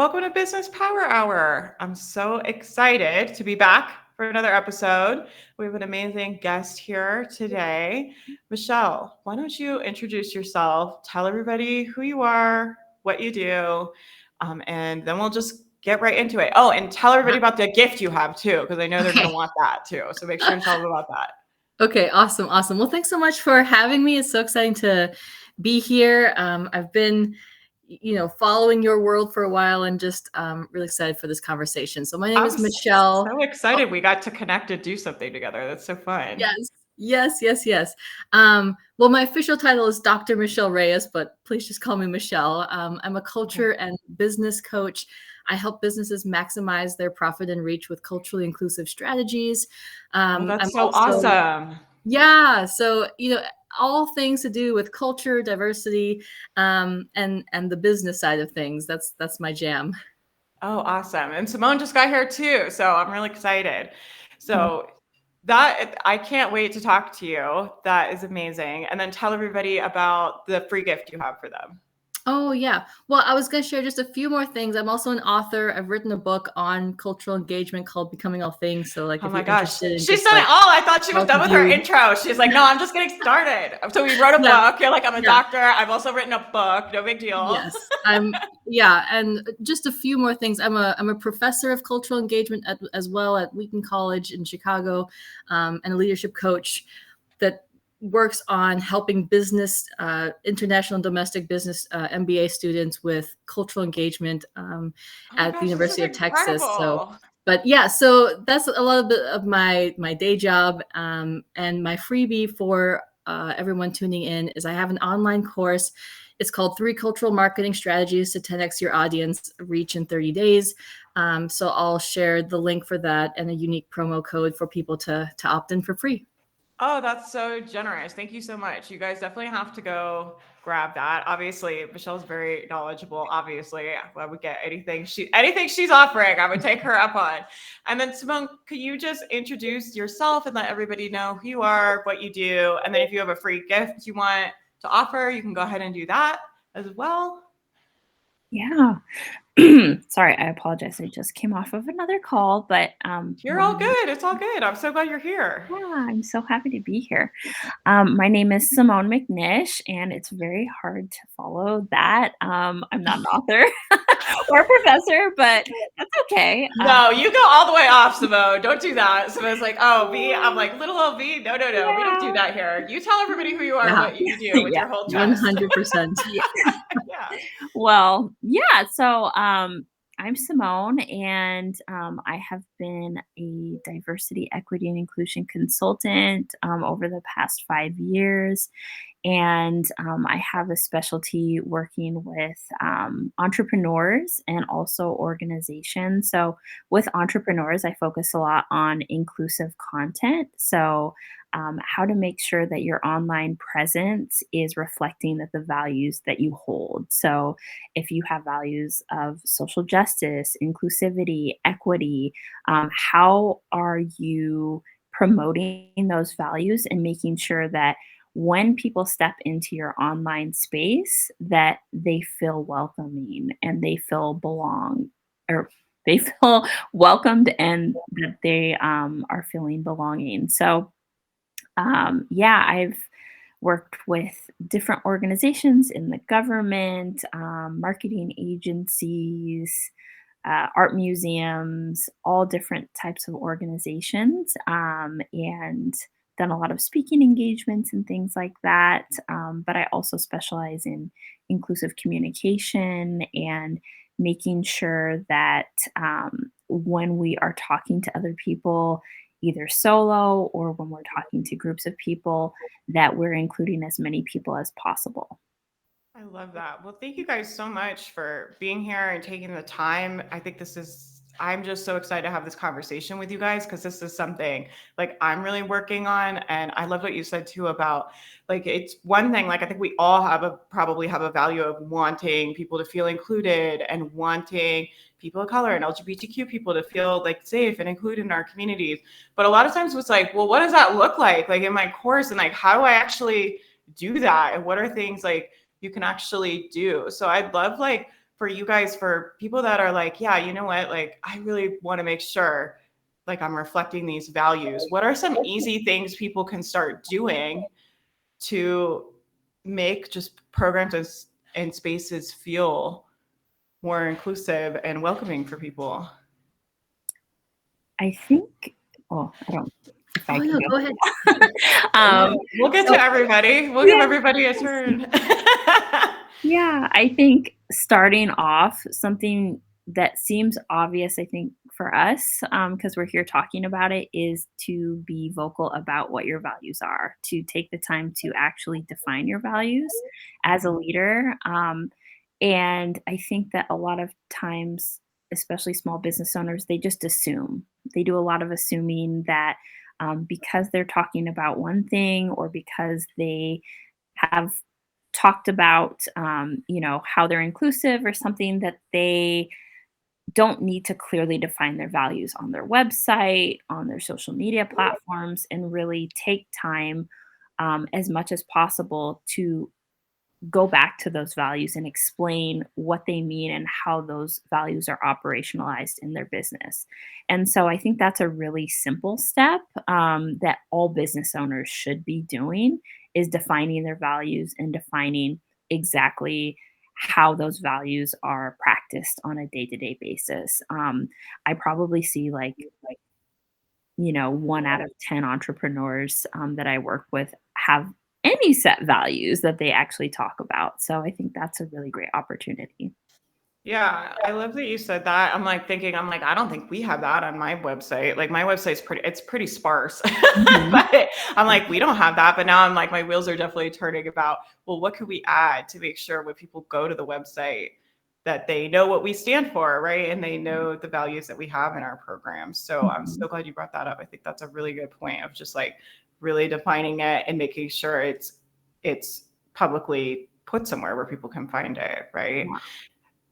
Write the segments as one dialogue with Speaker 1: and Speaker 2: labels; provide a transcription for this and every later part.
Speaker 1: Welcome to Business Power Hour. I'm so excited to be back for another episode. We have an amazing guest here today. Michelle, why don't you introduce yourself, tell everybody who you are, what you do, and then we'll just get right into it. Oh, and tell everybody about the gift you have too, because I know they're going to want that too. So make sure and tell them about that.
Speaker 2: Okay, awesome. Well, thanks so much for having me. It's so exciting to be here. I've been following your world for a while and just really excited for this conversation. So my name is Michelle.
Speaker 1: So excited we got to connect and do something together. That's so fun.
Speaker 2: Yes. Well, my official title is Dr. Michelle Reyes, but please just call me Michelle. I'm a culture and business coach. I help businesses maximize their profit and reach with culturally inclusive strategies.
Speaker 1: That's so awesome.
Speaker 2: Yeah. So, all things to do with culture, diversity, and the business side of things. That's my jam.
Speaker 1: Oh, awesome. And Simone just got here too. So I'm really excited. So that I can't wait to talk to you. That is amazing. And then tell everybody about the free gift you have for them.
Speaker 2: Oh, yeah. Well, I was going to share just a few more things. I'm also an author. I've written a book on cultural engagement called Becoming All Things. So, like,
Speaker 1: oh
Speaker 2: if
Speaker 1: my
Speaker 2: you're
Speaker 1: gosh,
Speaker 2: interested in
Speaker 1: she's done it all. I thought she was done with her intro. She's like, no, I'm just getting started. So we wrote a book. You're like, I'm a doctor. I've also written a book. No big deal.
Speaker 2: Yes, and just a few more things. I'm a professor of cultural engagement as well at Wheaton College in Chicago, and a leadership coach that works on helping business, international and domestic business MBA students with cultural engagement at the University of Texas. So that's a little bit of my day job, and my freebie for everyone tuning in is I have an online course. It's called 3 Cultural Marketing Strategies to 10x Your Audience Reach in 30 Days. So I'll share the link for that and a unique promo code for people to opt in for free.
Speaker 1: Oh, that's so generous. Thank you so much. You guys definitely have to go grab that. Obviously, Michelle's very knowledgeable. Obviously, I would get anything she's offering, I would take her up on. And then Simone, could you just introduce yourself and let everybody know who you are, what you do, and then if you have a free gift you want to offer, you can go ahead and do that as well.
Speaker 3: Yeah. Sorry, I apologize. I just came off of another call, but
Speaker 1: you're all good. It's all good. I'm so glad you're here.
Speaker 3: Yeah, I'm so happy to be here. My name is Simone McNish, and it's very hard to follow that. I'm not an author or a professor, but that's okay.
Speaker 1: No, you go all the way off, Simone. Don't do that. Simone's like, oh, V. I'm like, little old V. No. Yeah. We don't do that here. You tell everybody who you are, what you do with your whole chest.
Speaker 2: 100%.
Speaker 1: Yeah.
Speaker 3: Well, yeah. So I'm Simone, and I have been a diversity, equity, and inclusion consultant over the past 5 years. And I have a specialty working with entrepreneurs and also organizations. So with entrepreneurs, I focus a lot on inclusive content. So how to make sure that your online presence is reflecting that the values that you hold. So if you have values of social justice, inclusivity, equity, how are you promoting those values and making sure that when people step into your online space, that they feel welcoming and they feel they feel welcomed and that they are feeling belonging. So I've worked with different organizations in the government, marketing agencies, art museums, all different types of organizations, and done a lot of speaking engagements and things like that. But I also specialize in inclusive communication and making sure that when we are talking to other people, either solo or when we're talking to groups of people, that we're including as many people as possible.
Speaker 1: I love that. Well, thank you guys so much for being here and taking the time. I think I'm just so excited to have this conversation with you guys because this is something like I'm really working on. And I love what you said too about like, it's one thing, like I think we all probably have a value of wanting people to feel included and wanting people of color and LGBTQ people to feel like safe and included in our communities. But a lot of times it's like, well, what does that look like in my course? And like, how do I actually do that? And what are things like you can actually do? So I'd love like for you guys, for people that are like, yeah, you know what, like, I really want to make sure like I'm reflecting these values, what are some easy things people can start doing to make just programs and spaces feel more inclusive and welcoming for people?
Speaker 3: I think, well, I don't, if I
Speaker 2: Oh,
Speaker 3: can
Speaker 2: no, go
Speaker 3: go.
Speaker 2: ahead.
Speaker 1: We'll get
Speaker 3: So,
Speaker 1: to everybody. We'll give
Speaker 3: yeah,
Speaker 1: everybody a turn.
Speaker 3: yeah, I think starting off, something that seems obvious, I think, for us, because we're here talking about it, is to be vocal about what your values are, to take the time to actually define your values as a leader. And I think that a lot of times, especially small business owners, they just assume. They do a lot of assuming that because they're talking about one thing, or because they have talked about, how they're inclusive or something, that they don't need to clearly define their values on their website, on their social media platforms, and really take time, as much as possible, to go back to those values and explain what they mean and how those values are operationalized in their business. And so I think that's a really simple step, that all business owners should be doing, is defining their values and defining exactly how those values are practiced on a day-to-day basis. I probably see like 1 out of 10 entrepreneurs, that I work with have any set values that they actually talk about. So I think that's a really great opportunity.
Speaker 1: Yeah, I love that you said that. I'm like thinking, I'm like, I don't think we have that on my website. Like my website's it's pretty sparse.
Speaker 3: Mhm.
Speaker 1: But I'm like, we don't have that. But now I'm like, my wheels are definitely turning about, well, what could we add to make sure when people go to the website that they know what we stand for, right? And they know the values that we have in our program. So I'm
Speaker 3: Mhm.
Speaker 1: so glad you brought that up. I think that's a really good point of just like really defining it and making sure it's publicly put somewhere where people can find it, right?
Speaker 3: Yeah.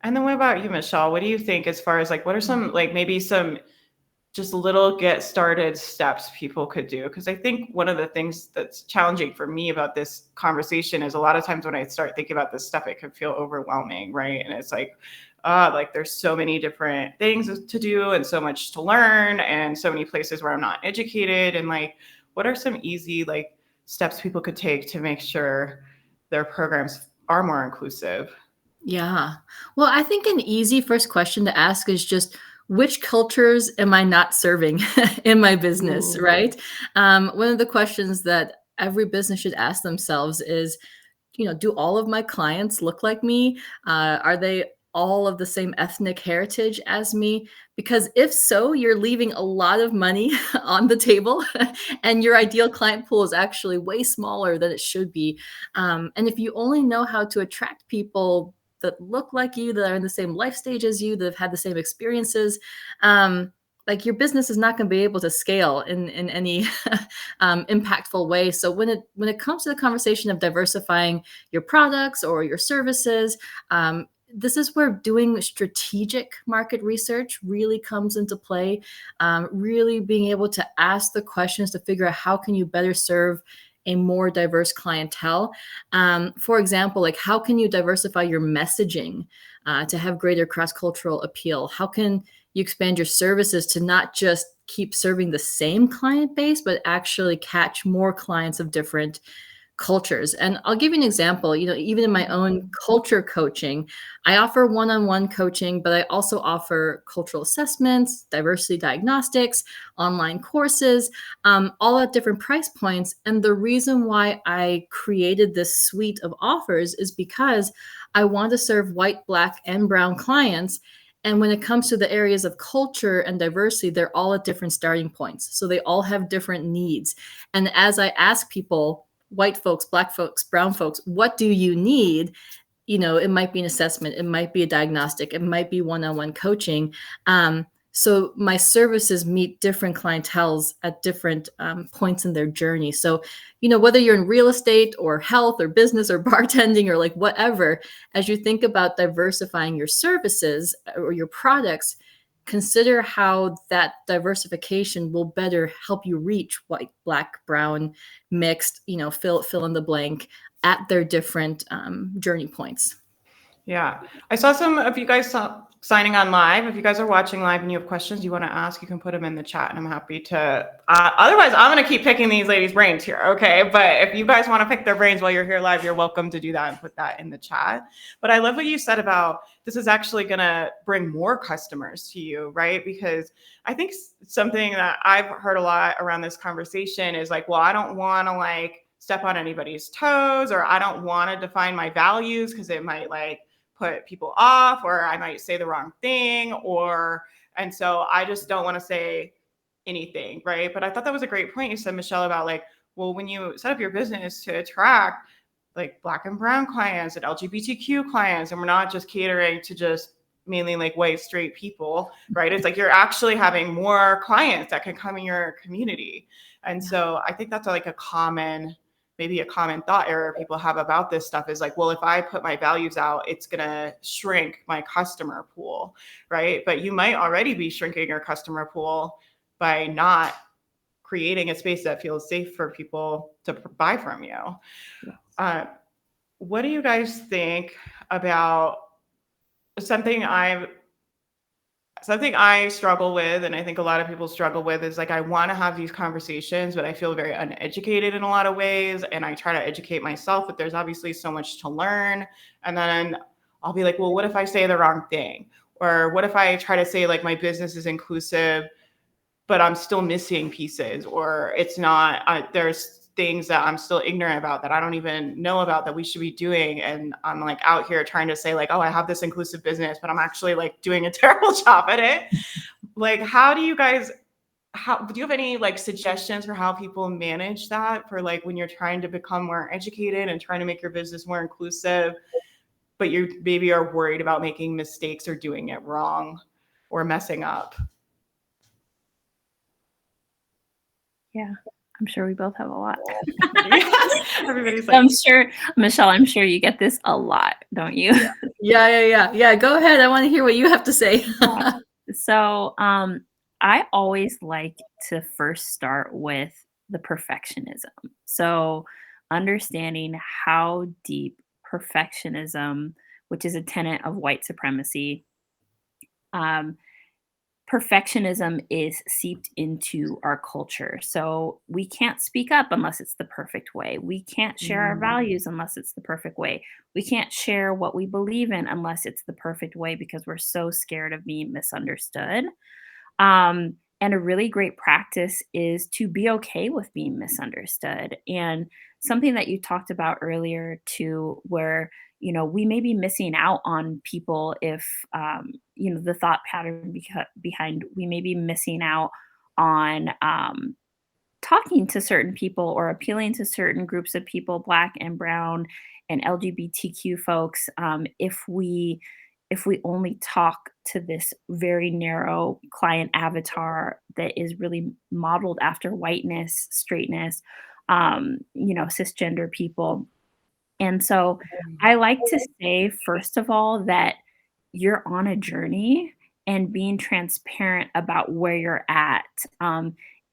Speaker 1: And then what about you, Michelle? What do you think as far as like what are some like maybe some just little get started steps people could do? Because I think one of the things that's challenging for me about this conversation is a lot of times when I start thinking about this stuff, it can feel overwhelming, right? And it's like there's so many different things to do and so much to learn and so many places where I'm not educated. And like, what are some easy like steps people could take to make sure their programs are more inclusive?
Speaker 2: Yeah. Well, I think an easy first question to ask is just which cultures am I not serving in my business,
Speaker 1: Ooh.
Speaker 2: right? One of the questions that every business should ask themselves is, do all of my clients look like me? Are they all of the same ethnic heritage as me? Because if so, you're leaving a lot of money on the table, and your ideal client pool is actually way smaller than it should be. And if you only know how to attract people that look like you, that are in the same life stage as you, that have had the same experiences, like your business is not going to be able to scale in any impactful way. So when it comes to the conversation of diversifying your products or your services, this is where doing strategic market research really comes into play. Really being able to ask the questions to figure out how can you better serve a more diverse clientele. For example, like how can you diversify your messaging to have greater cross-cultural appeal? How can you expand your services to not just keep serving the same client base, but actually catch more clients of different cultures? And I'll give you an example. Even in my own culture coaching, I offer one-on-one coaching, but I also offer cultural assessments, diversity diagnostics, online courses, all at different price points. And the reason why I created this suite of offers is because I want to serve white, black, and brown clients. And when it comes to the areas of culture and diversity, they're all at different starting points. So they all have different needs. And as I ask people, white folks, black folks, brown folks, what do you need? It might be an assessment, it might be a diagnostic, it might be one-on-one coaching. So my services meet different clienteles at different points in their journey. So, whether you're in real estate or health or business or bartending or like whatever, as you think about diversifying your services or your products, consider how that diversification will better help you reach white, black, brown, mixed, fill in the blank at their different journey points.
Speaker 1: Yeah. I saw some of you guys signing on live. If you guys are watching live and you have questions you want to ask, you can put them in the chat and I'm happy to. Otherwise, I'm going to keep picking these ladies' brains here. Okay. But if you guys want to pick their brains while you're here live, you're welcome to do that and put that in the chat. But I love what you said about this is actually going to bring more customers to you, right? Because I think something that I've heard a lot around this conversation is like, well, I don't want to like step on anybody's toes, or I don't want to define my values because it might like put people off, or I might say the wrong thing, and so I just don't want to say anything, right? But I thought that was a great point you said, Michelle, about like, well, when you set up your business to attract like Black and brown clients and LGBTQ clients, and we're not just catering to just mainly like white straight people, right? It's like you're actually having more clients that can come in your community. And so I think that's like maybe a common thought error people have about this stuff is like, well, if I put my values out, it's going to shrink my customer pool, right? But you might already be shrinking your customer pool by not creating a space that feels safe for people to buy from you. What do you guys think about something I struggle with, and I think a lot of people struggle with, is like I want to have these conversations, but I feel very uneducated in a lot of ways. And I try to educate myself, but there's obviously so much to learn. And then I'll be like, well, what if I say the wrong thing? Or what if I try to say like my business is inclusive, but I'm still missing pieces, or it's not, there's things that I'm still ignorant about that I don't even know about that we should be doing. And I'm like out here trying to say like, oh, I have this inclusive business, but I'm actually like doing a terrible job at it. Like, how do you have any like suggestions for how people manage that for like when you're trying to become more educated and trying to make your business more inclusive, but you maybe are worried about making mistakes or doing it wrong or messing up?
Speaker 3: Yeah, I'm sure we both have a lot.
Speaker 1: Everybody's like,
Speaker 3: I'm sure, Michelle, I'm sure you get this a lot, don't you?
Speaker 2: Yeah. Go ahead. I want to hear what you have to say.
Speaker 3: So, I always like to first start with the perfectionism. So, understanding how deep perfectionism, which is a tenet of white supremacy, um, perfectionism is seeped into our culture. So we can't speak up unless it's the perfect way. We can't share our values unless it's the perfect way. We can't share what we believe in unless it's the perfect way because we're so scared of being misunderstood. And a really great practice is to be okay with being misunderstood. And something that you talked about earlier, too, where we may be missing out on people if the thought pattern behind we may be missing out on talking to certain people or appealing to certain groups of people, Black and brown and LGBTQ folks, if we only talk to this very narrow client avatar that is really modeled after whiteness, straightness, cisgender people. And so I like to say, first of all, that you're on a journey and being transparent about where you're at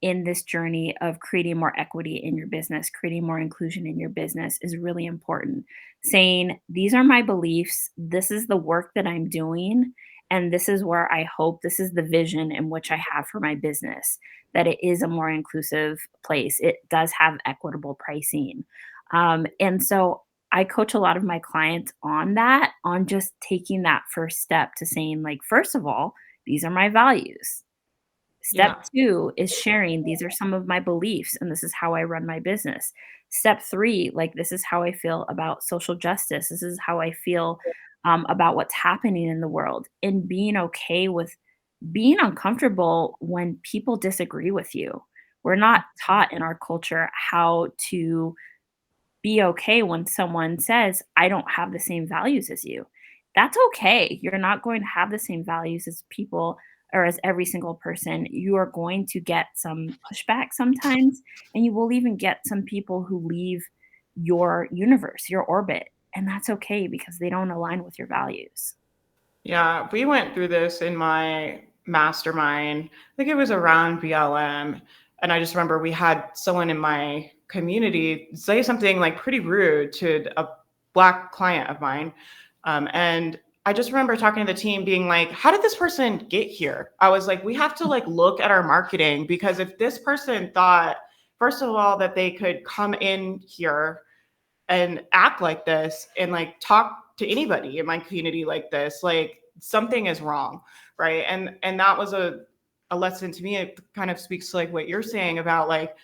Speaker 3: in this journey of creating more equity in your business, creating more inclusion in your business is really important. Saying, these are my beliefs, this is the work that I'm doing, and this is where I hope, this is the vision in which I have for my business, that it is a more inclusive place. It does have equitable pricing. And so I coach a lot of my clients on that, on just taking that first step to saying, like, first of all, these are my values. Step two is sharing, these are some of my beliefs, and this is how I run my business. Step three, like, this is how I feel about social justice. This is how I feel about what's happening in the world, and being okay with being uncomfortable when people disagree with you. We're not taught in our culture how to be okay when someone says, I don't have the same values as you. That's okay. You're not going to have the same values as people or as every single person. You are going to get some pushback sometimes, and you will even get some people who leave your universe, your orbit. And that's okay because they don't align with your values.
Speaker 1: Yeah, we went through this in my mastermind. I think it was around BLM. And I just remember we had someone in my community say something like pretty rude to a Black client of mine. And I just remember talking to the team being like, how did this person get here? I was like, we have to like look at our marketing, because if this person thought, first of all, that they could come in here and act like this and like talk to anybody in my community like this, like something is wrong, right? And that was a lesson to me. It kind of speaks to like what you're saying about like,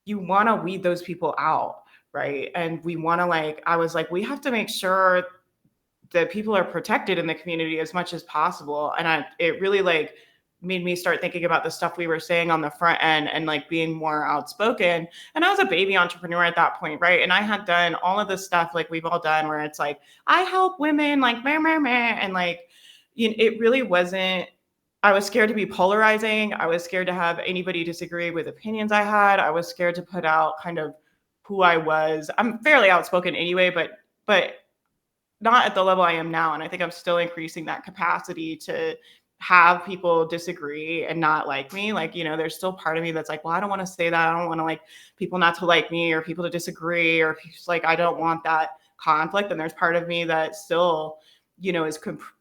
Speaker 1: you want to weed those people out, right? And we want to like, I was like, we have to make sure that people are protected in the community as much as possible. And it really like made me start thinking about the stuff we were saying on the front end and like being more outspoken. And I was a baby entrepreneur at that point, right? And I had done all of this stuff like we've all done, where it's like, I help women, like meh, meh, meh. And like, it really wasn't, I was scared to be polarizing. I was scared to have anybody disagree with opinions I had. I was scared to put out kind of who I was. I'm fairly outspoken anyway, but not at the level I am now. And I think I'm still increasing that capacity to have people disagree and not like me. Like, there's still part of me that's like, well, I don't want to say that. I don't want to like people not to like me or people to disagree, or just like, I don't want that conflict. And there's part of me that still, is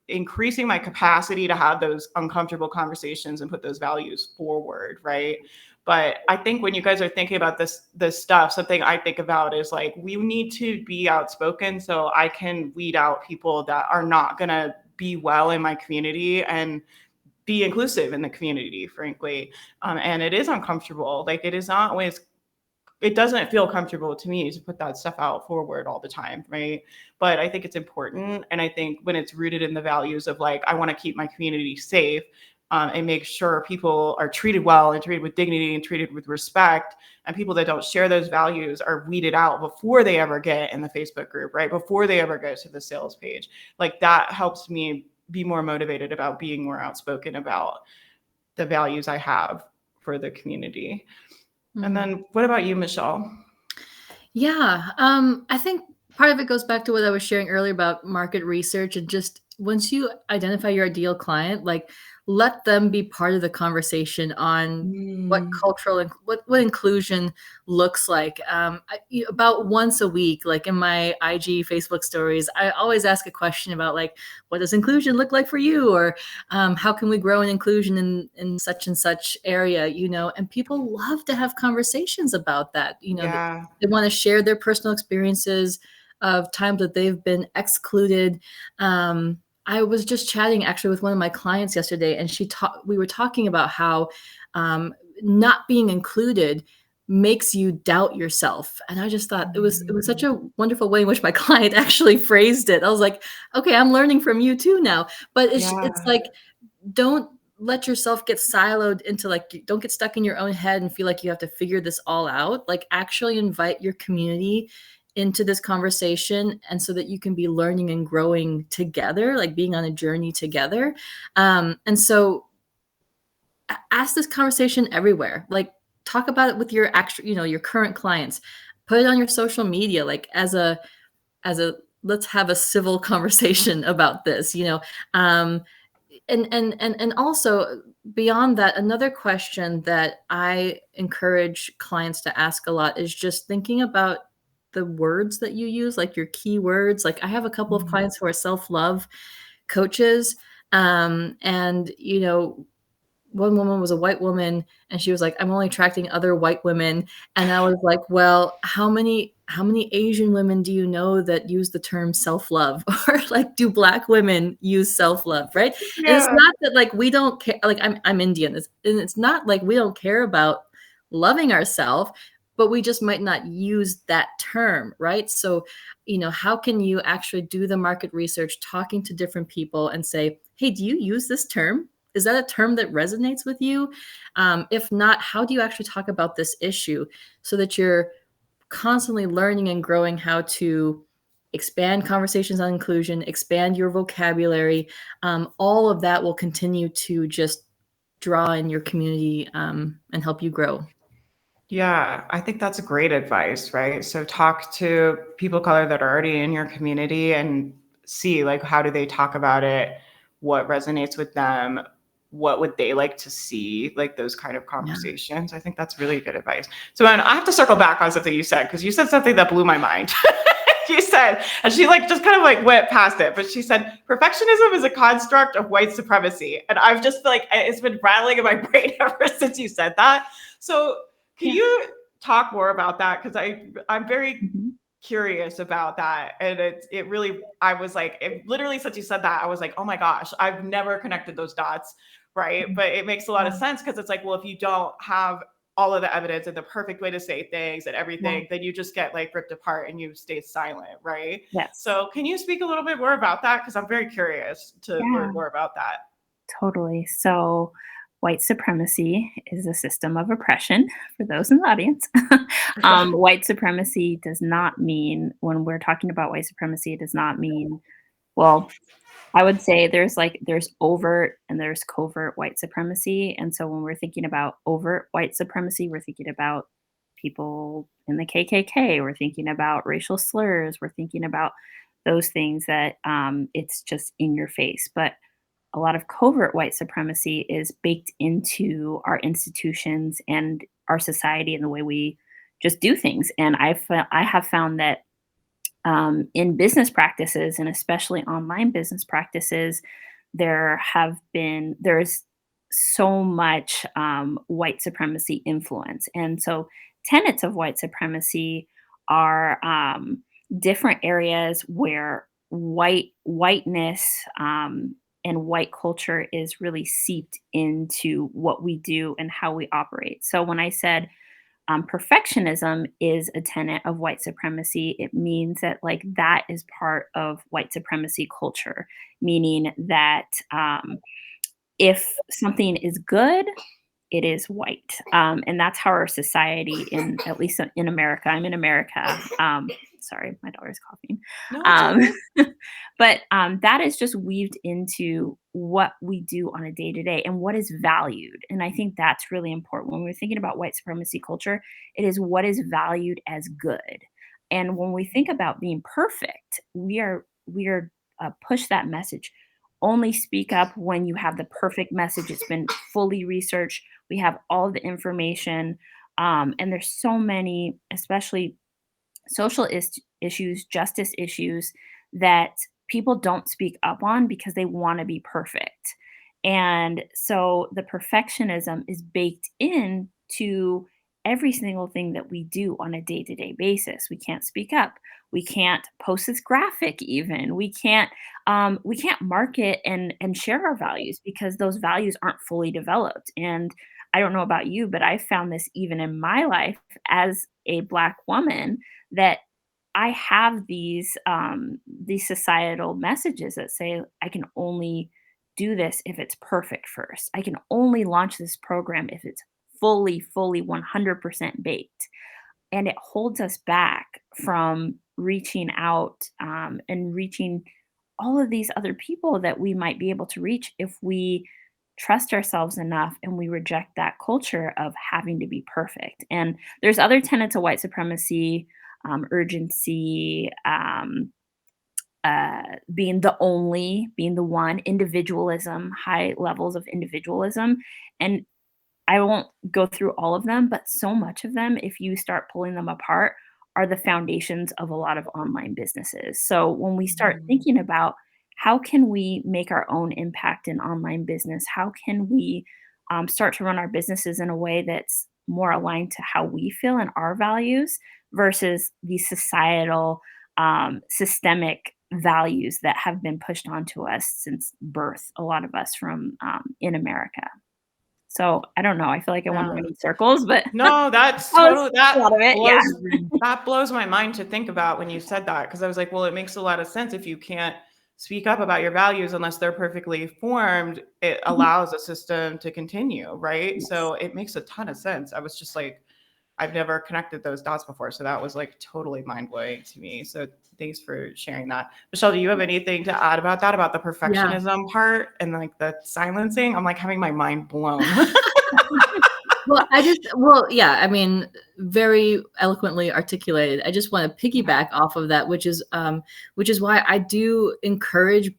Speaker 1: increasing my capacity to have those uncomfortable conversations and put those values forward. Right. But I think when you guys are thinking about this stuff, something I think about is like, we need to be outspoken so I can weed out people that are not going to be well in my community and be inclusive in the community, frankly. And it is uncomfortable. Like, it is not always, it doesn't feel comfortable to me to put that stuff out forward all the time, right? But I think it's important. And I think when it's rooted in the values of like, I want to keep my community safe, and make sure people are treated well and treated with dignity and treated with respect, and people that don't share those values are weeded out before they ever get in the Facebook group, right? Before they ever go to the sales page. Like, that helps me be more motivated about being more outspoken about the values I have for the community. And then what about you, Michelle?
Speaker 2: Yeah, I think part of it goes back to what I was sharing earlier about market research, and just once you identify your ideal client, like, let them be part of the conversation on what cultural and what inclusion looks like. About once a week, like in my IG, Facebook stories, I always ask a question about like, what does inclusion look like for you? Or how can we grow in inclusion in such and such area, and people love to have conversations about that.
Speaker 1: Yeah.
Speaker 2: They want to share their personal experiences of times that they've been excluded. I was just chatting actually with one of my clients yesterday, and we were talking about how not being included makes you doubt yourself. And I just thought it was such a wonderful way in which my client actually phrased it. I was like, okay, I'm learning from you too now. But it's like, don't let yourself get siloed into like, don't get stuck in your own head and feel like you have to figure this all out. Like, actually invite your community into this conversation, and so that you can be learning and growing together, like being on a journey together. And so ask this conversation everywhere. Like, talk about it with your your current clients. Put it on your social media, like as a let's have a civil conversation about this, and also beyond that, another question that I encourage clients to ask a lot is just thinking about the words that you use, like your keywords. Like, I have a couple of clients who are self-love coaches. And, one woman was a white woman, and she was like, I'm only attracting other white women. And I was like, well, how many Asian women do you know that use the term self-love? Or like, do Black women use self-love? Right.
Speaker 1: Yeah.
Speaker 2: And it's not that like, we don't care. Like, I'm Indian. And it's not like we don't care about loving ourselves, but we just might not use that term. Right. So, how can you actually do the market research, talking to different people and say, hey, do you use this term? Is that a term that resonates with you? If not, how do you actually talk about this issue so that you're constantly learning and growing how to expand conversations on inclusion, expand your vocabulary? All of that will continue to just draw in your community and help you grow.
Speaker 1: Yeah, I think that's great advice, right? So talk to people of color that are already in your community and see like, how do they talk about it? What resonates with them? What would they like to see? Like, those kind of conversations. I think that's really good advice. So, and I have to circle back on something you said, because you said something that blew my mind. You said, and she like just kind of like went past it, but she said, perfectionism is a construct of white supremacy. And I've just like, it's been rattling in my brain ever since you said that. So can you talk more about that? Because I'm very curious about that. And it really, I was like, it literally since you said that, I was like, oh my gosh, I've never connected those dots. Right. But it makes a lot of sense because it's like, well, if you don't have all of the evidence and the perfect way to say things and everything, then you just get like ripped apart and you stay silent, right?
Speaker 3: Yes.
Speaker 1: So can you speak a little bit more about that? Because I'm very curious to learn more about that.
Speaker 3: Totally. So, white supremacy is a system of oppression for those in the audience. White supremacy does not mean, when we're talking about white supremacy, it does not mean, well, I would say there's overt and there's covert white supremacy. And so when we're thinking about overt white supremacy, we're thinking about people in the KKK, we're thinking about racial slurs, we're thinking about those things that it's just in your face. But a lot of covert white supremacy is baked into our institutions and our society and the way we just do things. And I have found that in business practices and especially online business practices, there's so much white supremacy influence. And so tenets of white supremacy are different areas where whiteness and white culture is really seeped into what we do and how we operate. So when I said perfectionism is a tenet of white supremacy, it means that like that is part of white supremacy culture, meaning that if something is good, it is white. And that's how our society, in at least in America, I'm in America. Sorry, my daughter's coughing.
Speaker 1: No, it's okay.
Speaker 3: But that is just weaved into what we do on a day to day and what is valued. And I think that's really important. When we're thinking about white supremacy culture, it is what is valued as good. And when we think about being perfect, we are push that message. Only speak up when you have the perfect message. It's been fully researched. We have all the information. And there's so many, especially social issues, justice issues that people don't speak up on because they want to be perfect. And so the perfectionism is baked in to every single thing that we do on a day-to-day basis. We can't speak up. We can't post this graphic even. We can't market and share our values because those values aren't fully developed. And I don't know about you, but I found this even in my life as a Black woman, that I have these societal messages that say I can only do this if it's perfect first. I can only launch this program if it's fully 100% baked. And it holds us back from reaching out and reaching all of these other people that we might be able to reach if we trust ourselves enough and we reject that culture of having to be perfect. And there's other tenets of white supremacy, urgency, being being the one, individualism, high levels of individualism. And I won't go through all of them, but so much of them, if you start pulling them apart, are the foundations of a lot of online businesses. So when we start thinking about how can we make our own impact in online business, how can we start to run our businesses in a way that's more aligned to how we feel and our values versus these societal, systemic values that have been pushed onto us since birth, a lot of us from in America. So, I don't know, I feel like I went
Speaker 1: Yeah.
Speaker 3: around in circles, but
Speaker 1: No, that's
Speaker 3: that was
Speaker 1: totally
Speaker 3: a lot of it, yeah.
Speaker 1: that blows my mind to think about when you said that, because I was like, well, it makes a lot of sense if you can't speak up about your values unless they're perfectly formed, it
Speaker 3: Mhm.
Speaker 1: allows a system to continue, right?
Speaker 3: Yes.
Speaker 1: So it makes a ton of sense. I was just like, I've never connected those dots before, so that was like totally mind blowing to me. So thanks for sharing that. Michelle, do you have anything to add about that, about the
Speaker 2: Yeah.
Speaker 1: perfectionism part and like the silencing? I'm like having my mind blown.
Speaker 2: Yeah, I mean, very eloquently articulated. I just want to piggyback off of that, which is why I do encourage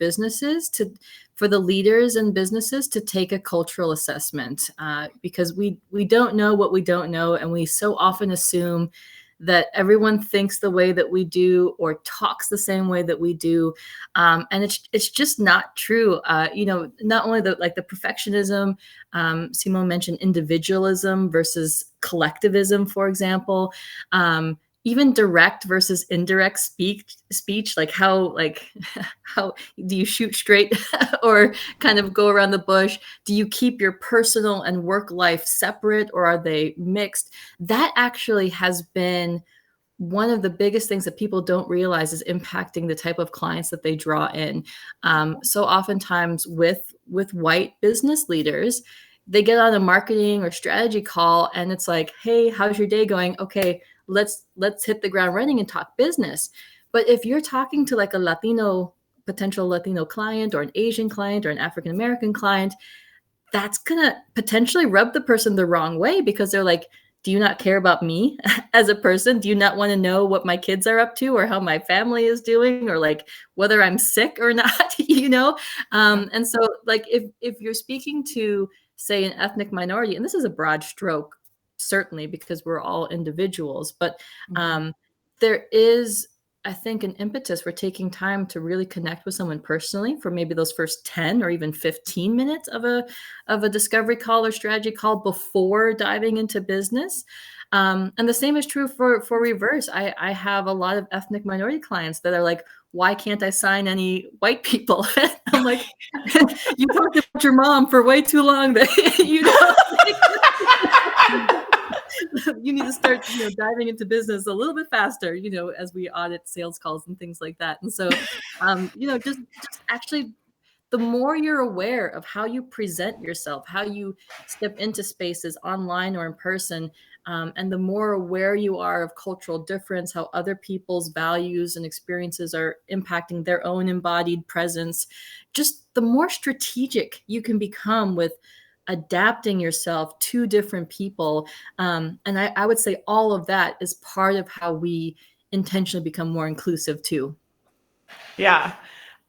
Speaker 2: for the leaders in businesses to take a cultural assessment, because we don't know what we don't know, and we so often assume that everyone thinks the way that we do or talks the same way that we do. And it's just not true. Not only the perfectionism, Simone mentioned individualism versus collectivism, for example. Even direct versus indirect speech, like how do you shoot straight or kind of go around the bush? Do you keep your personal and work life separate, or are they mixed? That actually has been one of the biggest things that people don't realize is impacting the type of clients that they draw in. So oftentimes with white business leaders, they get on a marketing or strategy call and it's like, hey, how's your day going? Okay, let's hit the ground running and talk business. But if you're talking to like a potential Latino client or an Asian client or an African American client, that's gonna potentially rub the person the wrong way, because they're like, do you not care about me as a person? Do you not want to know what my kids are up to or how my family is doing or like whether I'm sick or not, And so like if you're speaking to, say, an ethnic minority, and this is a broad stroke, certainly because we're all individuals, but there is, I think, an impetus for taking time to really connect with someone personally for maybe those first 10 or even 15 minutes of a discovery call or strategy call before diving into business. And the same is true for reverse. I have a lot of ethnic minority clients that are like, why can't I sign any white people? I'm like, you talked about your mom for way too long. You need to start, diving into business a little bit faster, as we audit sales calls and things like that. And so, just actually, the more you're aware of how you present yourself, how you step into spaces online or in person, and the more aware you are of cultural difference, how other people's values and experiences are impacting their own embodied presence, just the more strategic you can become with adapting yourself to different people. And I would say all of that is part of how we intentionally become more inclusive too.
Speaker 1: Yeah.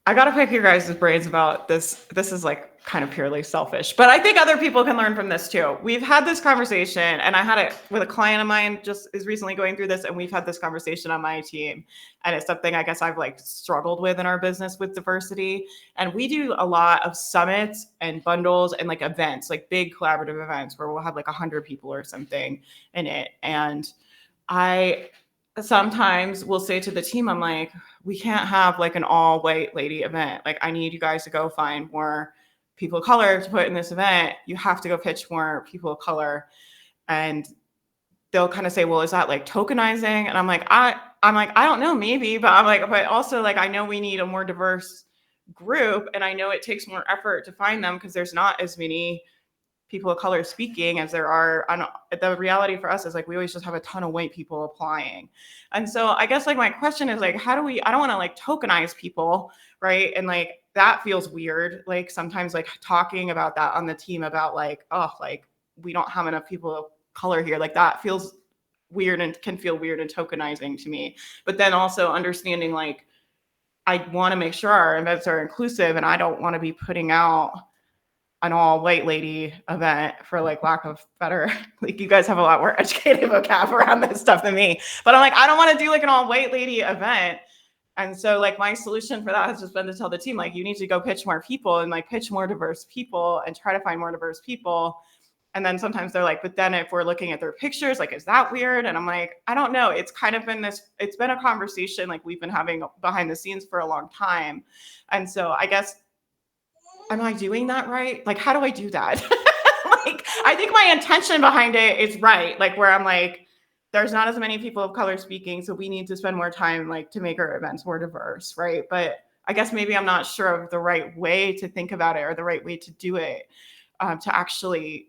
Speaker 1: I got to pick your guys' brains about this. This is like kind of purely selfish, but I think other people can learn from this too. We've had this conversation, and I had it with a client of mine just is recently going through this, and we've had this conversation on my team. And it's something I guess I've like struggled with in our business with diversity. And we do a lot of summits and bundles and like events, like big collaborative events where we'll have like 100 people or something in it. And I sometimes will say to the team, I'm like, we can't have like an all white lady event. Like, I need you guys to go find more people of color to put in this event. You have to go pitch more people of color. And they'll kind of say, well, is that like tokenizing? And I'm like, I don't know, maybe, but I'm like, but also like, I know we need a more diverse group. And I know it takes more effort to find them because there's not as many people of color speaking as there are. The reality for us is like, we always just have a ton of white people applying. And so I guess like my question is like, I don't want to like tokenize people, right? And like, that feels weird. Like sometimes like talking about that on the team about like, oh, like we don't have enough people of color here. Like that feels weird and can feel weird and tokenizing to me. But then also understanding like, I want to make sure our events are inclusive, and I don't want to be putting out an all white lady event for like lack of better, like you guys have a lot more educated vocab around this stuff than me, but I'm like, I don't want to do like an all white lady event. And so like my solution for that has just been to tell the team, like, you need to go pitch more people and like pitch more diverse people and try to find more diverse people. And then sometimes they're like, but then if we're looking at their pictures, like, is that weird? And I'm like, I don't know. It's kind of been it's been a conversation like we've been having behind the scenes for a long time. And so I guess, am I doing that right? Like, how do I do that? Like, I think my intention behind it is right. Like, where I'm like, there's not as many people of color speaking, so we need to spend more time like to make our events more diverse, right? But I guess maybe I'm not sure of the right way to think about it or the right way to do it to actually.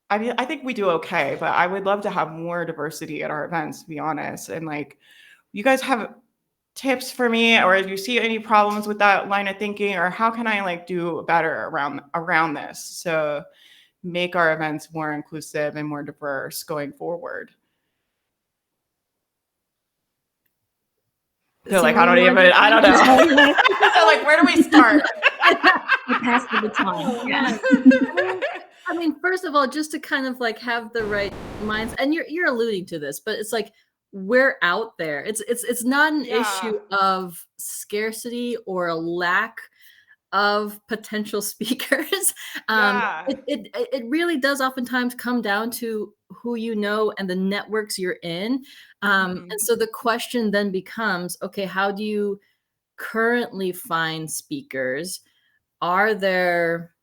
Speaker 1: I mean, I think we do okay, but I would love to have more diversity at our events, to be honest. And like, you guys have tips for me, or if you see any problems with that line of thinking, or how can I like do better around this so make our events more inclusive and more diverse going forward? So like, I don't know. So like, where do we start?
Speaker 3: You pass the baton. Yeah.
Speaker 2: I mean, first of all, just to kind of like have the right minds, and you're alluding to this, but it's like, we're out there. It's not an
Speaker 1: Yeah.
Speaker 2: issue of scarcity or a lack of potential speakers.
Speaker 1: Yeah.
Speaker 2: It really does oftentimes come down to who you know and the networks you're in.
Speaker 1: Mhm.
Speaker 2: And so the question then becomes, okay, how do you currently find speakers? Are there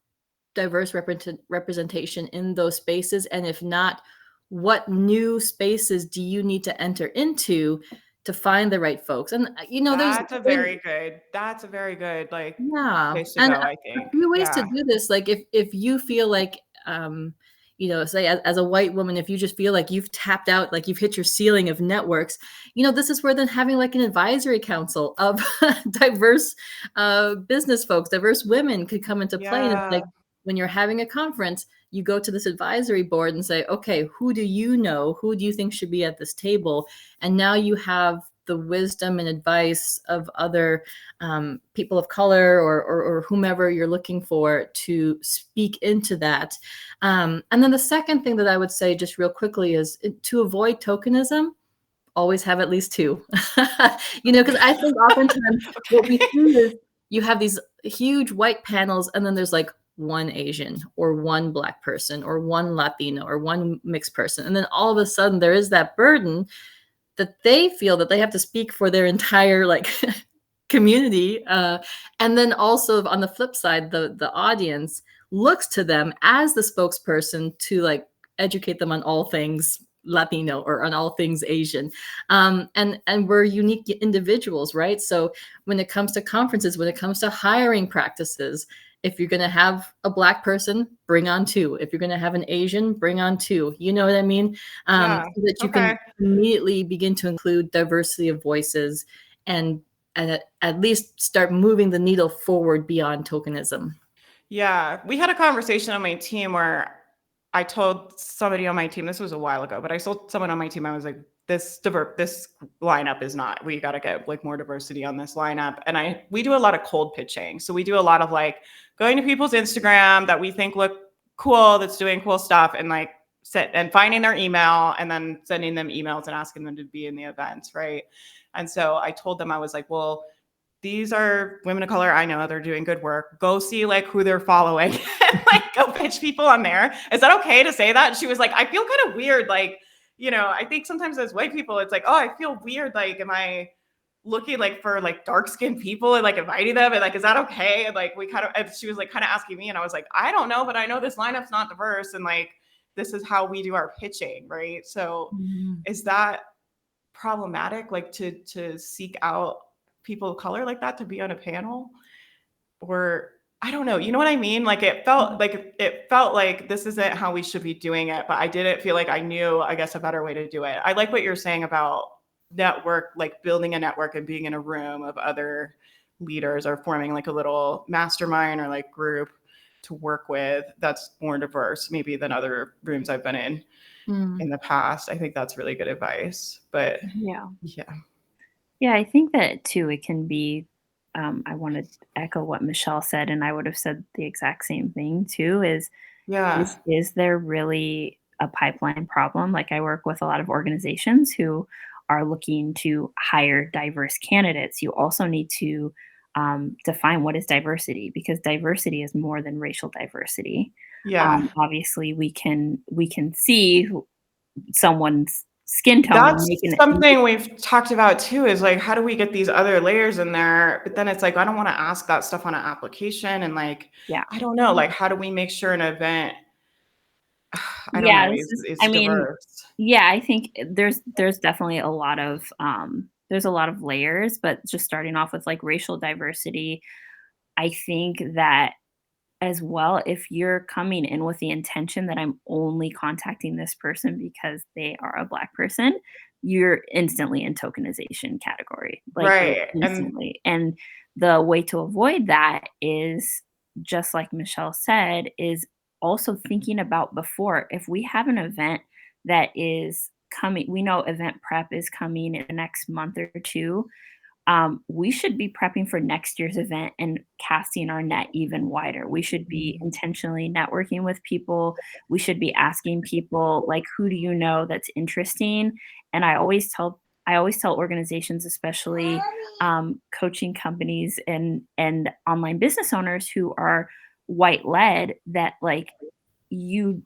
Speaker 2: diverse representation in those spaces? And if not, what new spaces do you need to enter into to find the right folks? And
Speaker 1: That's a very good like
Speaker 2: yeah,
Speaker 1: place to
Speaker 2: and
Speaker 1: go, I
Speaker 2: a
Speaker 1: think.
Speaker 2: few ways to
Speaker 1: Yeah.
Speaker 2: do this, like if you feel like, say as a white woman, if you just feel like you've tapped out, like you've hit your ceiling of networks, this is where then having like an advisory council of diverse business folks, diverse women could come into play. And it's
Speaker 1: Yeah.
Speaker 2: like when you're having a conference, you go to this advisory board and say, okay, who do you know? Who do you think should be at this table? And now you have the wisdom and advice of other people of color or whomever you're looking for to speak into that. And then the second thing that I would say just real quickly is to avoid tokenism, always have at least two. Because I think oftentimes what we
Speaker 1: Okay.
Speaker 2: see is you have these huge white panels and then there's like one Asian or one Black person or one Latino or one mixed person. And then all of a sudden there is that burden that they feel that they have to speak for their entire like community. And then also on the flip side, the audience looks to them as the spokesperson to like educate them on all things Latino or on all things Asian. And we're unique individuals, right? So when it comes to conferences, when it comes to hiring practices, if you're going to have a Black person, bring on two. If you're going to have an Asian, bring on two. You know what I mean?
Speaker 1: Yeah.
Speaker 2: So that you can
Speaker 1: Okay.
Speaker 2: immediately begin to include diversity of voices and at least start moving the needle forward beyond tokenism.
Speaker 1: Yeah. We had a conversation on my team where I told somebody on my team, this was a while ago, but I told someone on my team, I was like, this lineup is not, we got to get like more diversity on this lineup. And we do a lot of cold pitching. So we do a lot of like going to people's Instagram that we think look cool, that's doing cool stuff, and like finding their email and then sending them emails and asking them to be in the events. Right. And so I told them, I was like, well, these are women of color I know, they're doing good work. Go see like who they're following and like go pitch people on there. Is that okay to say that? And she was like, I feel kind of weird. Like, I think sometimes as white people, it's like, oh, I feel weird. Like, am I looking like for like dark skinned people and like inviting them? And like, is that okay? And like, and she was like kind of asking me, and I was like, I don't know, but I know this lineup's not diverse. And like, this is how we do our pitching. Right. So is that problematic? Like to seek out people of color like that to be on a panel? Or I don't know, you know what I mean? Like it felt like this isn't how we should be doing it, but I didn't feel like I knew, I guess, a better way to do it. I like what you're saying about network, like building a network and being in a room of other leaders or forming like a little mastermind or like group to work with that's more diverse maybe than other rooms I've been in the past. I think that's really good advice. But
Speaker 3: Yeah.
Speaker 1: yeah.
Speaker 3: Yeah, I think that too, it can be, I want to echo what Michelle said, and I would have said the exact same thing too,
Speaker 1: Yeah.
Speaker 3: is there really a pipeline problem? Like I work with a lot of organizations who are looking to hire diverse candidates. You also need to define what is diversity, because diversity is more than racial diversity.
Speaker 1: Yeah.
Speaker 3: Obviously, we can see someone's skin tone and
Speaker 1: That's
Speaker 3: making it.
Speaker 1: something we've talked about too, is like, how do we get these other layers in there? But then it's like, I don't want to ask that stuff on an application. And like,
Speaker 3: Yeah.
Speaker 1: I don't know, like, how do we make sure an event, I don't
Speaker 3: Yeah,
Speaker 1: know,
Speaker 3: this is
Speaker 1: is
Speaker 3: I mean,
Speaker 1: diverse?
Speaker 3: yeah, I think there's definitely a lot of, there's a lot of layers, but just starting off with, like, racial diversity, I think that as well, if you're coming in with the intention that I'm only contacting this person because they are a Black person, you're instantly in tokenization category, like, you're
Speaker 1: Right. And
Speaker 3: instantly, and the way to avoid that is, just like Michelle said, is also thinking about before. If we have an event that is coming, we know event prep is coming in the next month or 2, we should be prepping for next year's event and casting our net even wider. We should be intentionally networking with people. We should be asking people, like, who do you know that's interesting? And I always tell I always tell organizations, especially coaching companies and online business owners who are white led, that like you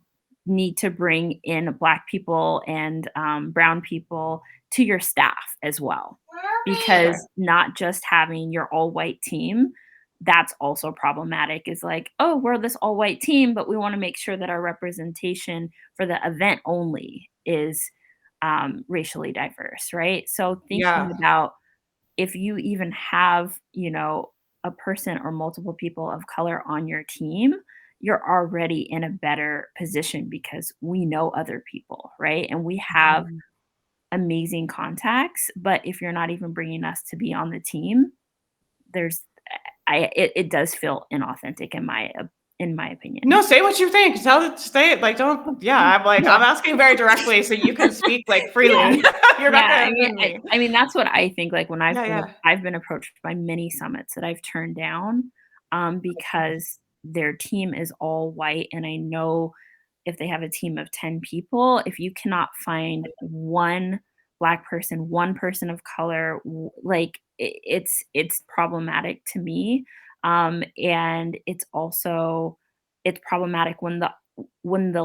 Speaker 3: need to bring in Black people and brown people to your staff as well,
Speaker 1: Okay.
Speaker 3: because not just having your all white team, that's also problematic. Is like, oh, we're this all white team, but we want to make sure that our representation for the event only is racially diverse, right? So thinking
Speaker 1: Yeah.
Speaker 3: about, if you even have, you know, a person or multiple people of color on your team, you're already in a better position because we know other people, right? And we have
Speaker 2: Mhm.
Speaker 3: amazing contacts. But if you're not even bringing us to be on the team, there's, it does feel inauthentic in my opinion.
Speaker 1: No, say what you think. Tell it, say it. Like, don't. Yeah, I'm like,
Speaker 3: Yeah.
Speaker 1: I'm asking very directly, so you can speak like
Speaker 3: Yeah.
Speaker 1: freely. You're not
Speaker 3: Yeah,
Speaker 1: gonna offend me.
Speaker 3: I mean, that's what I think, like, when
Speaker 1: Yeah, yeah,
Speaker 3: I've been approached by many summits that I've turned down, because their team is all white, and I know if they have a team of 10 people, if you cannot find one Black person, one person of color, like, it's problematic to me, and it's also, it's problematic when the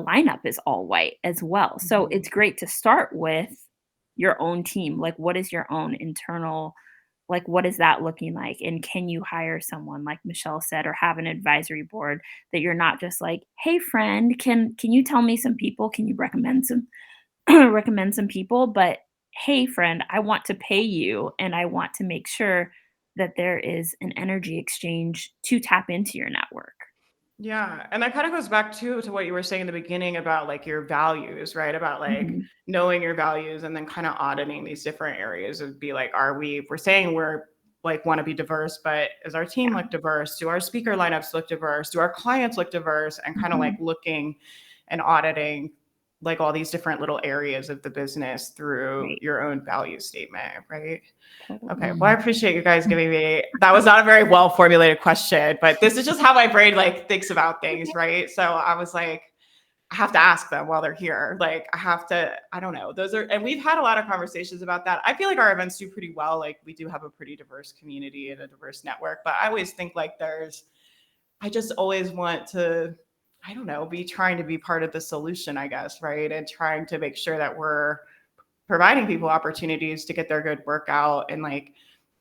Speaker 3: lineup is all white as well. So
Speaker 1: Mhm.
Speaker 3: it's great to start with your own team. Like, what is your own internal, like, what is that looking like? And can you hire someone, like Michelle said, or have an advisory board that you're not just like, hey friend, can you tell me some people? Can you recommend some recommend some people? But hey friend, I want to pay you and I want to make sure that there is an energy exchange to tap into your network.
Speaker 1: Yeah, and that kind of goes back to what you were saying in the beginning about like your values, right? About like
Speaker 3: Mhm.
Speaker 1: knowing your values and then kind of auditing these different areas and be like, are we're saying we're like want to be diverse, but does our team
Speaker 3: Yeah.
Speaker 1: look diverse? Do our speaker lineups look diverse? Do our clients look diverse? And kind of like
Speaker 3: Mhm.
Speaker 1: looking and auditing like all these different little areas of the business through
Speaker 3: Right.
Speaker 1: your own value statement, right? Okay.
Speaker 3: Totally.
Speaker 1: Well, I
Speaker 2: Mm.
Speaker 1: appreciate you guys giving me that was not a very well formulated question, but this is just how my brain like thinks about things, right? So I was like, I have to ask them while they're here. Like I have to, I don't know. Those are, and we've had a lot of conversations about that. I feel like our events do pretty well. Like we do have a pretty diverse community and a diverse network, but I always think like I just always want to, I don't know, be trying to be part of the solution, I guess, right? And trying to make sure that we're providing people opportunities to get their good work out and like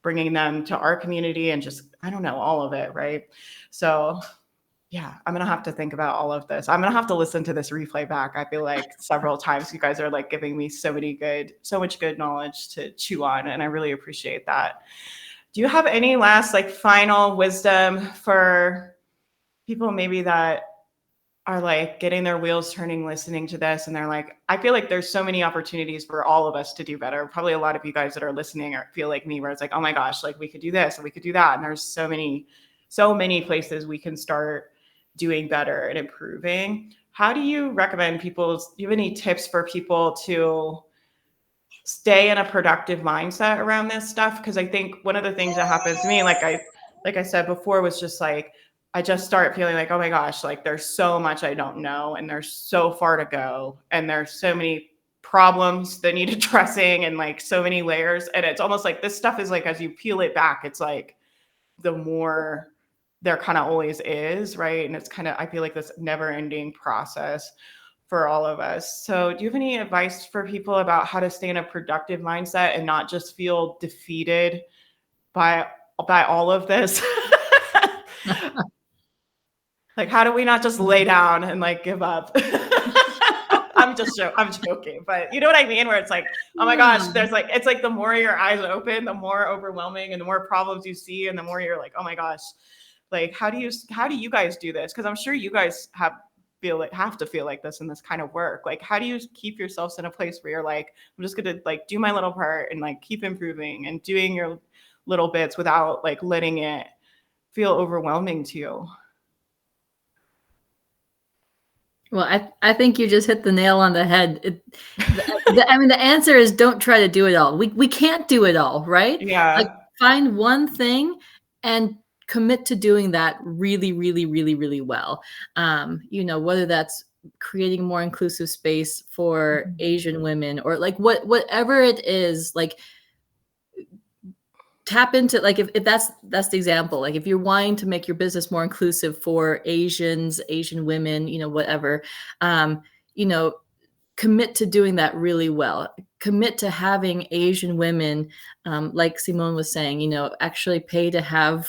Speaker 1: bringing them to our community and just I don't know all of it, right? So yeah, I'm gonna have to think about all of this. I'm gonna have to listen to this replay back. I feel like several times you guys are like giving me so much good knowledge to chew on, and I really appreciate that. Do you have any last like final wisdom for people maybe that are like getting their wheels turning listening to this and they're like I feel like there's so many opportunities for all of us to do better, probably a lot of you guys that are listening or feel like me where it's like oh my gosh, like we could do this and we could do that, and there's so many places we can start doing better and improving. How do you recommend people, do you have any tips for people to stay in a productive mindset around this stuff? Because I think one of the things that happens to me, like I said before, was just like I just start feeling like, oh my gosh, like there's so much I don't know, and there's so far to go, and there's so many problems that need addressing, and like so many layers. And it's almost like this stuff is like as you peel it back, it's like the more there kind of always is, right? And it's kind of I feel like this never-ending process for all of us. So, do you have any advice for people about how to stay in a productive mindset and not just feel defeated by all of this? Like, how do we not just lay down and like give up? I'm joking, but you know what I mean? Where it's like, oh my gosh,
Speaker 2: Yeah.
Speaker 1: there's like, it's like the more your eyes open, the more overwhelming and the more problems you see, and the more you're like, oh my gosh, like how do you guys do this? Because I'm sure you guys have to feel like this in this kind of work. Like, how do you keep yourselves in a place where you're like, I'm just gonna like do my little part and like keep improving and doing your little bits without like letting it feel overwhelming to you?
Speaker 2: Well, I think you just hit the nail on the head. I mean, the answer is don't try to do it all. We can't do it all, right? Like
Speaker 1: Yeah.
Speaker 2: find one thing and commit to doing that really, really, really, really well. You know, whether that's creating more inclusive space for Asian women, or like whatever it is, like tap into, like, if that's the example, like if you're wanting to make your business more inclusive for Asian women, whatever, you know, commit to doing that really well. Commit to having Asian women, like Simone was saying, actually pay to have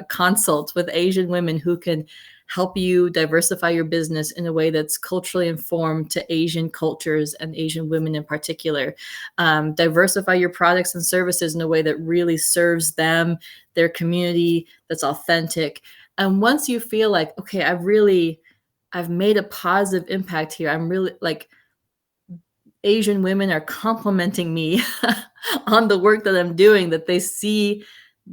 Speaker 2: consults with Asian women who can help you diversify your business in a way that's culturally informed to Asian cultures and Asian women in particular. Diversify your products and services in a way that really serves them, their community, that's authentic. And once you feel like, okay, I've made a positive impact here. I'm really like, Asian women are complimenting me on the work that I'm doing, that they see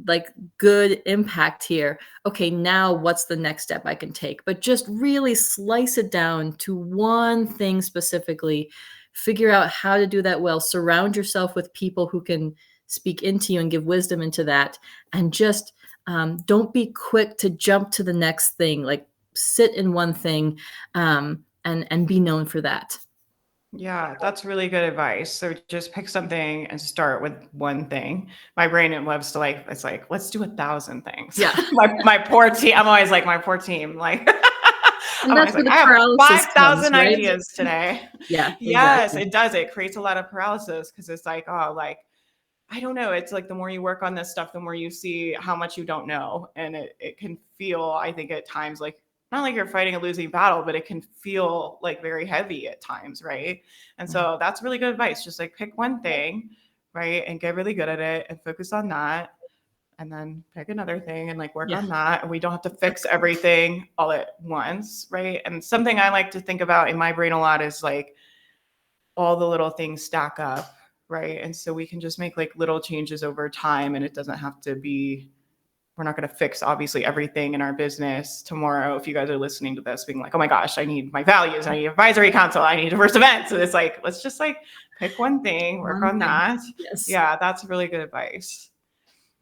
Speaker 2: like good impact here. Okay, now what's the next step I can take? But just really slice it down to one thing specifically. Figure out how to do that well. Surround yourself with people who can speak into you and give wisdom into that. And just don't be quick to jump to the next thing. Like sit in one thing, and be known for that.
Speaker 1: Yeah, that's really good advice. So just pick something and start with one thing. My brain loves to like, it's like, let's do 1,000 things.
Speaker 2: Yeah.
Speaker 1: my poor team. I'm always like, my poor team. Like,
Speaker 2: And
Speaker 1: I'm
Speaker 2: that's
Speaker 1: always
Speaker 2: where
Speaker 1: like,
Speaker 2: the
Speaker 1: I have
Speaker 2: paralysis
Speaker 1: 5,000
Speaker 2: comes, right?
Speaker 1: ideas today.
Speaker 2: Yeah,
Speaker 1: Yes,
Speaker 2: exactly.
Speaker 1: it does. It creates a lot of paralysis because it's like, oh, like, I don't know. It's like the more you work on this stuff, the more you see how much you don't know. And it can feel, I think, at times like not like you're fighting a losing battle, but it can feel like very heavy at times, right? And so that's really good advice. Just like pick one thing, right? And get really good at it and focus on that. And then pick another thing and like work on that. And we don't have to fix everything all at once, right? And something I like to think about in my brain a lot is like all the little things stack up, right? And so we can just make like little changes over time, and it doesn't have to be, we're not going to fix obviously everything in our business tomorrow. If you guys are listening to this being like, oh my gosh, I need my values, I need advisory council, I need diverse events. So it's like, let's just like pick one thing, work on that.
Speaker 2: Yes.
Speaker 1: Yeah, that's really good advice.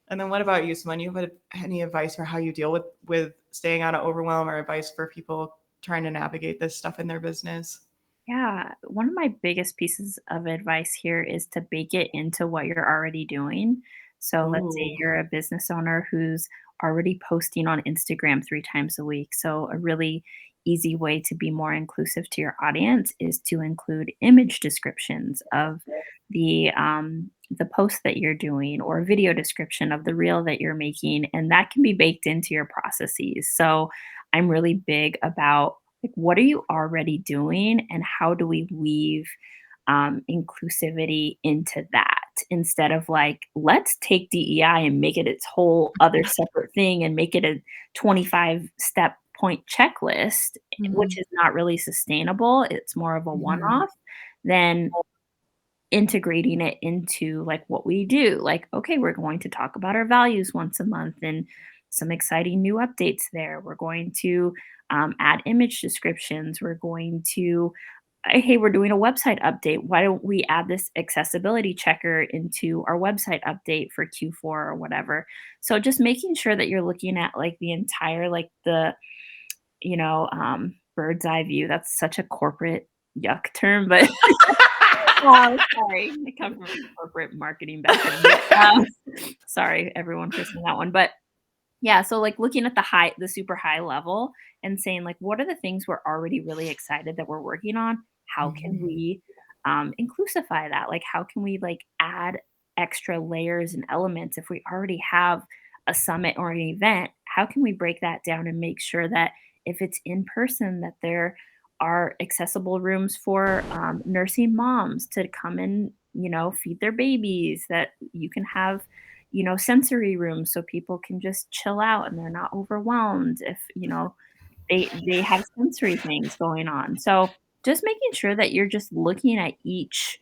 Speaker 1: And then what about you, Simone? You have any advice for how you deal with staying out of overwhelm, or advice for people trying to navigate this stuff in their business?
Speaker 3: Yeah, one of my biggest pieces of advice here is to bake it into what you're already doing. So let's say
Speaker 1: Ooh.
Speaker 3: you're a business owner who's already posting on Instagram 3 times a week. So a really easy way to be more inclusive to your audience is to include image descriptions of the post that you're doing, or a video description of the reel that you're making, and that can be baked into your processes. So I'm really big about like, what are you already doing, and how do we weave inclusivity into that, instead of like, let's take DEI and make it its whole other separate thing and make it a 25-step point checklist, which is not really sustainable. It's more of a one off than integrating it into like what we do. Like, okay, we're going to talk about our values once a month and some exciting new updates there. We're going to add image descriptions. We're going to, hey, we're doing a website update. Why don't we add this accessibility checker into our website update for Q4 or whatever? So just making sure that you're looking at like the entire, like the, bird's eye view. That's such a corporate yuck term, but oh, sorry. I come from a corporate marketing background. Sorry, everyone, for saying that one. But yeah, so like looking at the super high level and saying like, what are the things we're already really excited that we're working on? How can we inclusify that? Like, how can we like add extra layers and elements if we already have a summit or an event? How can we break that down and make sure that if it's in person, that there are accessible rooms for nursing moms to come and feed their babies, that you can have sensory rooms so people can just chill out and they're not overwhelmed if they have sensory things going on. So just making sure that you're just looking at each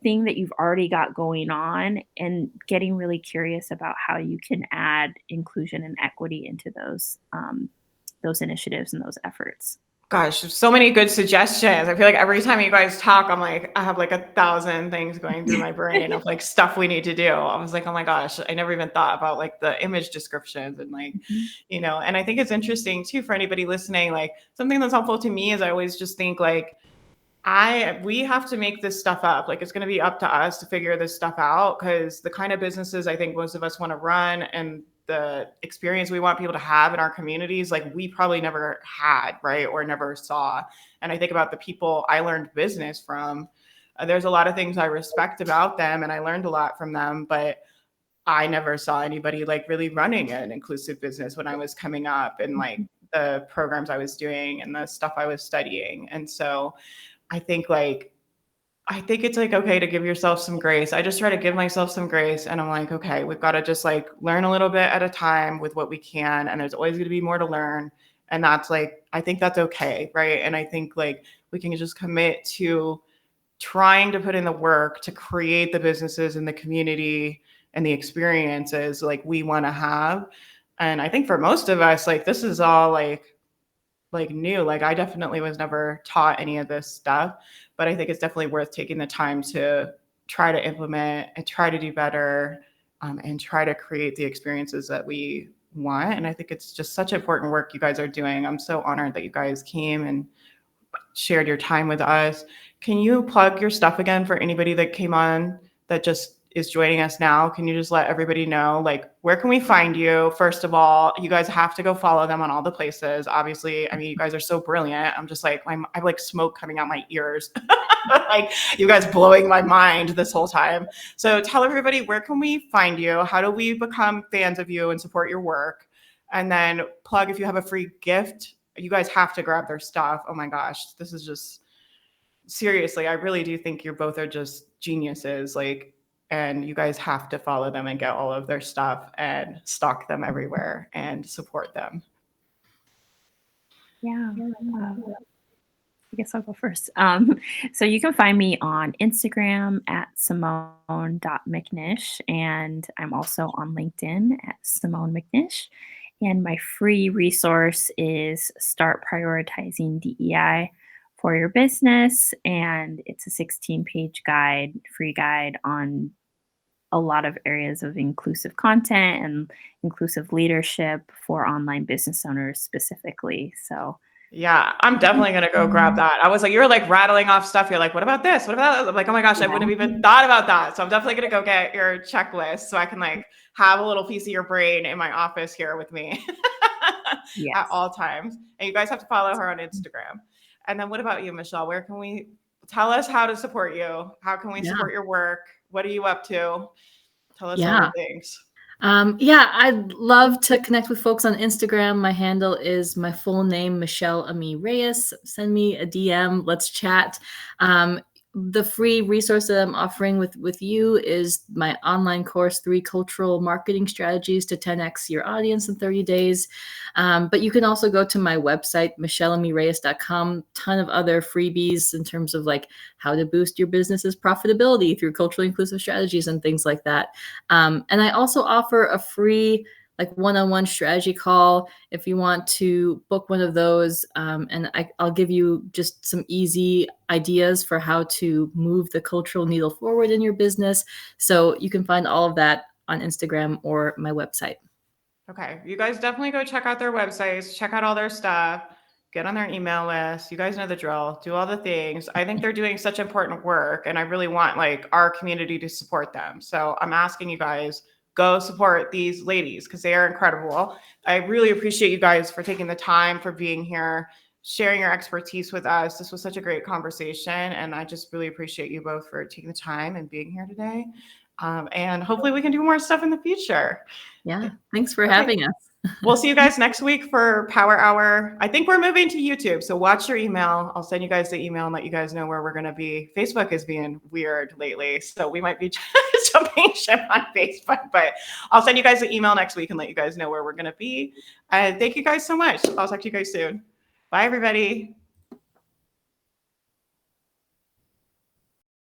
Speaker 3: thing that you've already got going on and getting really curious about how you can add inclusion and equity into those initiatives and those efforts.
Speaker 1: Gosh, so many good suggestions. I feel like every time you guys talk, I'm like, I have like 1,000 things going through my brain of like stuff we need to do. I was like, oh my gosh, I never even thought about like the image descriptions and like,
Speaker 3: Mhm.
Speaker 1: and I think it's interesting too for anybody listening. Like something that's helpful to me is I always just think like, we have to make this stuff up. Like it's going to be up to us to figure this stuff out because the kind of businesses I think most of us want to run and the experience we want people to have in our communities, like we probably never had, right? Or never saw. And I think about the people I learned business from. There's a lot of things I respect about them and I learned a lot from them, but I never saw anybody like really running an inclusive business when I was coming up and like the programs I was doing and the stuff I was studying. And so I think it's like okay to give yourself some grace. I just try to give myself some grace and I'm like, okay, we've got to just like learn a little bit at a time with what we can. And there's always going to be more to learn. And that's like, I think that's okay. Right. And I think like we can just commit to trying to put in the work to create the businesses and the community and the experiences like we want to have. And I think for most of us, like this is all like new. Like I definitely was never taught any of this stuff, but I think it's definitely worth taking the time to try to implement and try to do better, and try to create the experiences that we want. And I think it's just such important work you guys are doing. I'm so honored that you guys came and shared your time with us. Can you plug your stuff again for anybody that came on that just is joining us now? Can you just let everybody know, like, where can we find you? First of all, you guys have to go follow them on all the places. Obviously, I mean, you guys are so brilliant. I'm just like, I have like smoke coming out my ears. Like, you guys blowing my mind this whole time. So tell everybody, where can we find you? How do we become fans of you and support your work? And then plug if you have a free gift. You guys have to grab their stuff. Oh my gosh, this is just seriously, I really do think you both are just geniuses. Like, and you guys have to follow them and get all of their stuff and stalk them everywhere and support them.
Speaker 3: Yeah. I guess I'll go first. So you can find me on Instagram at simone.mcnish, and I'm also on LinkedIn at Simone McNish. And my free resource is Start Prioritizing DEI for Your Business. And it's a 16-page guide, free guide on a lot of areas of inclusive content and inclusive leadership for online business owners specifically. So
Speaker 1: Yeah, I'm definitely gonna go grab that. I was like, you were like rattling off stuff. You're like, what about this? What about that? I'm like, oh my gosh, I wouldn't have even thought about that. So I'm definitely gonna go get your checklist so I can like have a little piece of your brain in my office here with me
Speaker 3: yes.
Speaker 1: at all times. And you guys have to follow her on Instagram. And then what about you, Michelle? Where can we tell us how to support you? How can we support your work? What are you up to? Tell us all the things.
Speaker 2: I'd love to connect with folks on Instagram. My handle is my full name, Michelle Ami Reyes. Send me a DM. Let's chat. The free resource that I'm offering with you is my online course, 3 Cultural Marketing Strategies to 10x Your Audience in 30 days. But you can also go to my website, michelleamireyes.com. Ton of other freebies in terms of like how to boost your business's profitability through culturally inclusive strategies and things like that. And I also offer a free like one-on-one strategy call if you want to book one of those. And I'll give you just some easy ideas for how to move the cultural needle forward in your business. So you can find all of that on Instagram or my website.
Speaker 1: Okay. You guys definitely go check out their websites, check out all their stuff, get on their email list. You guys know the drill. Do all the things. I think they're doing such important work and I really want like our community to support them. So I'm asking you guys, go support these ladies because they are incredible. I really appreciate you guys for taking the time, for being here, sharing your expertise with us. This was such a great conversation. And I just really appreciate you both for taking the time and being here today. And hopefully we can do more stuff in the future.
Speaker 2: Yeah. Thanks for having us.
Speaker 1: We'll see you guys next week for Power Hour. I think we're moving to YouTube, so watch your email. I'll send you guys the email and let you guys know where we're going to be. Facebook is being weird lately, so we might be jumping ship on Facebook, but I'll send you guys the email next week and let you guys know where we're going to be. Thank you guys so much. I'll talk to you guys soon. Bye, everybody.